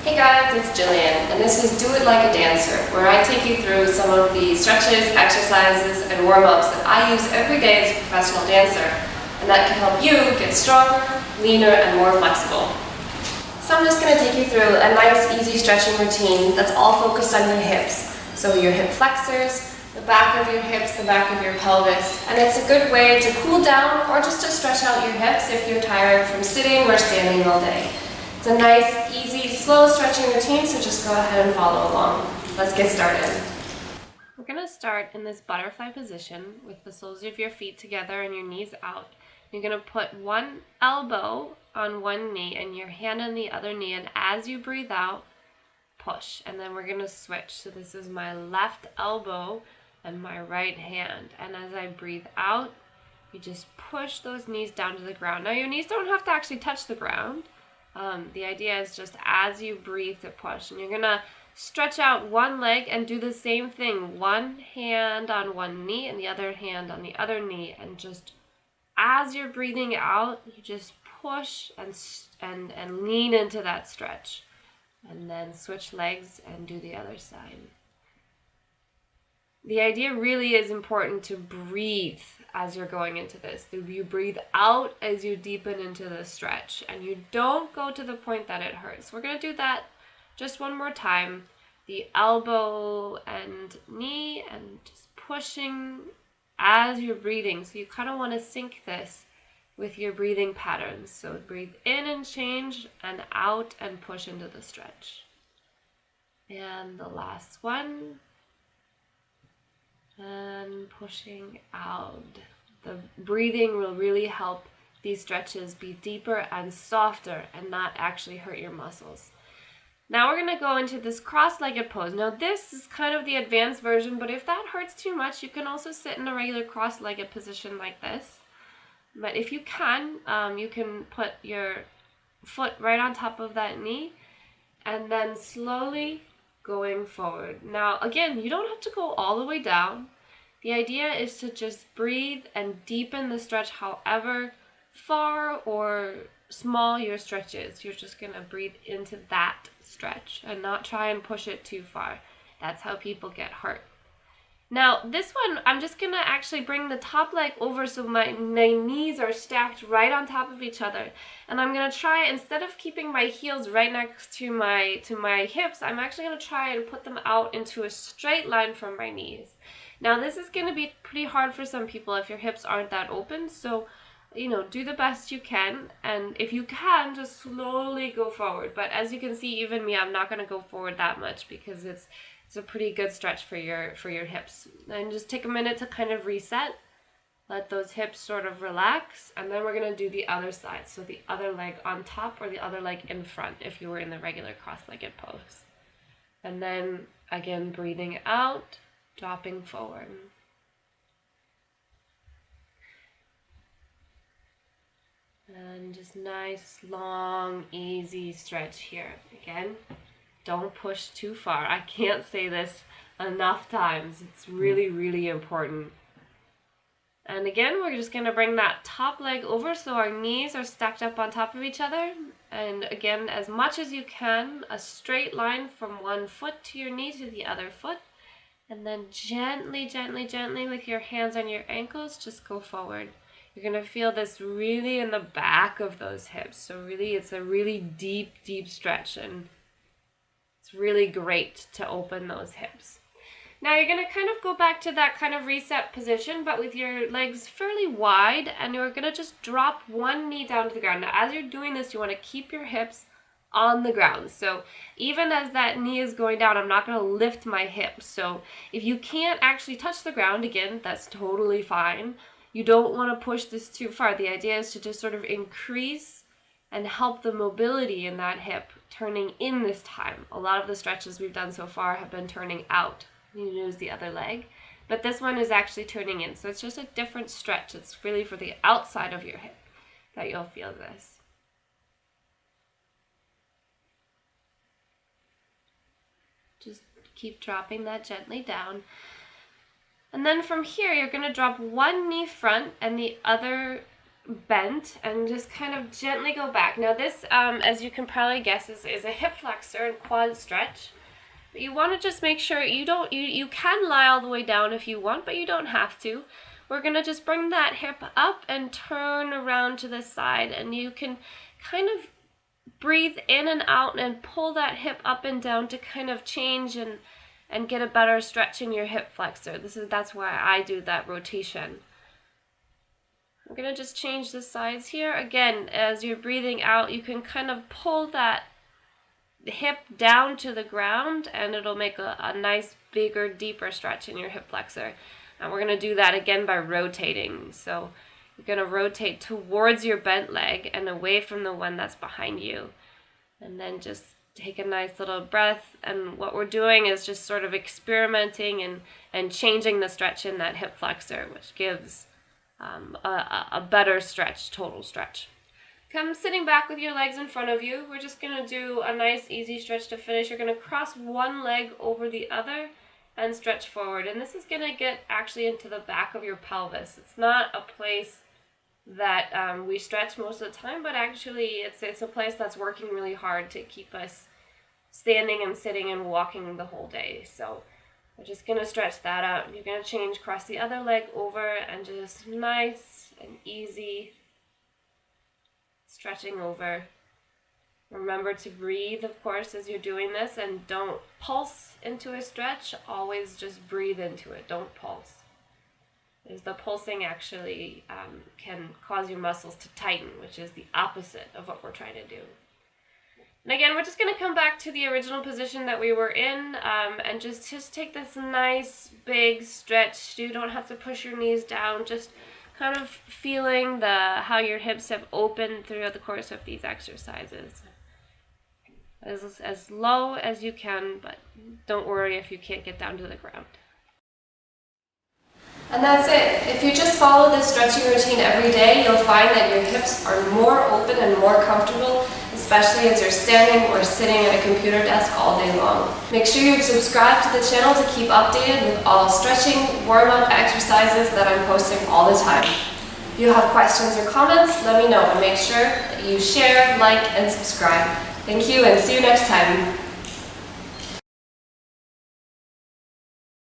Hey guys, it's Jillian, and this is Do It Like a Dancer, where I take you through some of the stretches, exercises, and warm-ups that I use every day as a professional dancer, and that can help you get stronger, leaner, and more flexible. So I'm just going to take you through a nice, easy stretching routine that's all focused on your hips. So your hip flexors, the back of your hips, the back of your pelvis, and it's a good way to cool down or just to stretch out your hips if you're tired from sitting or standing all day. It's a nice, easy, slow stretching routine, so just go ahead and follow along. Let's get started. We're going to start in this butterfly position with the soles of your feet together and your knees out. You're going to put one elbow on one knee and your hand on the other knee, and as you breathe out, push. And then we're going to switch. So this is my left elbow and my right hand. And as I breathe out, you just push those knees down to the ground. Now your knees don't have to actually touch the ground. The idea is just as you breathe to push, and you're gonna stretch out one leg and do the same thing. One hand on one knee and the other hand on the other knee, and just as you're breathing out, you just push and lean into that stretch, and then switch legs and do the other side. The idea really is important to breathe as you're going into this. You breathe out as you deepen into the stretch, and you don't go to the point that it hurts. We're going to do that just one more time. The elbow and knee, and just pushing as you're breathing. So you kind of want to sync this with your breathing patterns. So breathe in and change, and out and push into the stretch. And the last one. And pushing out. The breathing will really help these stretches be deeper and softer and not actually hurt your muscles. Now we're going to go into this cross-legged pose. Now this is kind of the advanced version, but if that hurts too much, you can also sit in a regular cross-legged position like this. But if you can put your foot right on top of that knee and then slowly going forward. Now, again, you don't have to go all the way down. The idea is to just breathe and deepen the stretch however far or small your stretch is. You're just going to breathe into that stretch and not try and push it too far. That's how people get hurt. Now, this one, I'm just going to actually bring the top leg over so my knees are stacked right on top of each other. And I'm going to try, instead of keeping my heels right next to my hips, I'm actually going to try and put them out into a straight line from my knees. Now, this is going to be pretty hard for some people if your hips aren't that open. So, do the best you can. And if you can, just slowly go forward. But as you can see, even me, I'm not going to go forward that much because it's a pretty good stretch for your hips. And just take a minute to kind of reset. Let those hips sort of relax. And then we're going to do the other side. So the other leg on top or the other leg in front if you were in the regular cross-legged pose. And then, again, breathing out, dropping forward. And just nice, long, easy stretch here. Again, don't push too far. I can't say this enough times. It's really, really important. And again, we're just going to bring that top leg over so our knees are stacked up on top of each other. And again, as much as you can, a straight line from one foot to your knee to the other foot. And then gently, gently, gently with your hands on your ankles, just go forward. You're going to feel this really in the back of those hips. So really, it's a really deep, deep stretch. And it's really great to open those hips. Now you're going to kind of go back to that kind of reset position, but with your legs fairly wide, and you're going to just drop one knee down to the ground. Now as you're doing this, you want to keep your hips on the ground. So even as that knee is going down, I'm not going to lift my hips. So if you can't actually touch the ground, again, that's totally fine. You don't want to push this too far. The idea is to just sort of increase and help the mobility in that hip turning in this time. A lot of the stretches we've done so far have been turning out. You use the other leg, but this one is actually turning in. So it's just a different stretch. It's really for the outside of your hip that you'll feel this. Just keep dropping that gently down. And then from here, you're going to drop one knee front and the other bent and just kind of gently go back. Now this, as you can probably guess, is a hip flexor and quad stretch. But you want to just make sure you can lie all the way down if you want, but you don't have to. We're going to just bring that hip up and turn around to the side, and you can kind of breathe in and out and pull that hip up and down to kind of change and get a better stretch in your hip flexor. That's why I do that rotation. I'm going to just change the sides here. Again, as you're breathing out, you can kind of pull that hip down to the ground, and it'll make a nice, bigger, deeper stretch in your hip flexor. And we're going to do that again by rotating. So you're going to rotate towards your bent leg and away from the one that's behind you. And then just take a nice little breath. And what we're doing is just sort of experimenting and changing the stretch in that hip flexor, which gives a better stretch, total stretch. Come sitting back with your legs in front of you. We're just going to do a nice easy stretch to finish. You're going to cross one leg over the other and stretch forward. And this is going to get actually into the back of your pelvis. It's not a place that we stretch most of the time, but actually it's a place that's working really hard to keep us standing and sitting and walking the whole day. So we're just going to stretch that out. You're going to change, cross the other leg over, and just nice and easy stretching over. Remember to breathe, of course, as you're doing this, and don't pulse into a stretch. Always just breathe into it. Don't pulse. As the pulsing actually can cause your muscles to tighten, which is the opposite of what we're trying to do. And again, we're just going to come back to the original position that we were in, and just take this nice big stretch. You don't have to push your knees down. Just kind of feeling how your hips have opened throughout the course of these exercises. As low as you can, but don't worry if you can't get down to the ground. And that's it. If you just follow this stretching routine every day, you'll find that your hips are more open and more comfortable, especially as you're standing or sitting at a computer desk all day long. Make sure you subscribe to the channel to keep updated with all stretching, warm-up exercises that I'm posting all the time. If you have questions or comments, let me know, and make sure that you share, like, and subscribe. Thank you, and see you next time.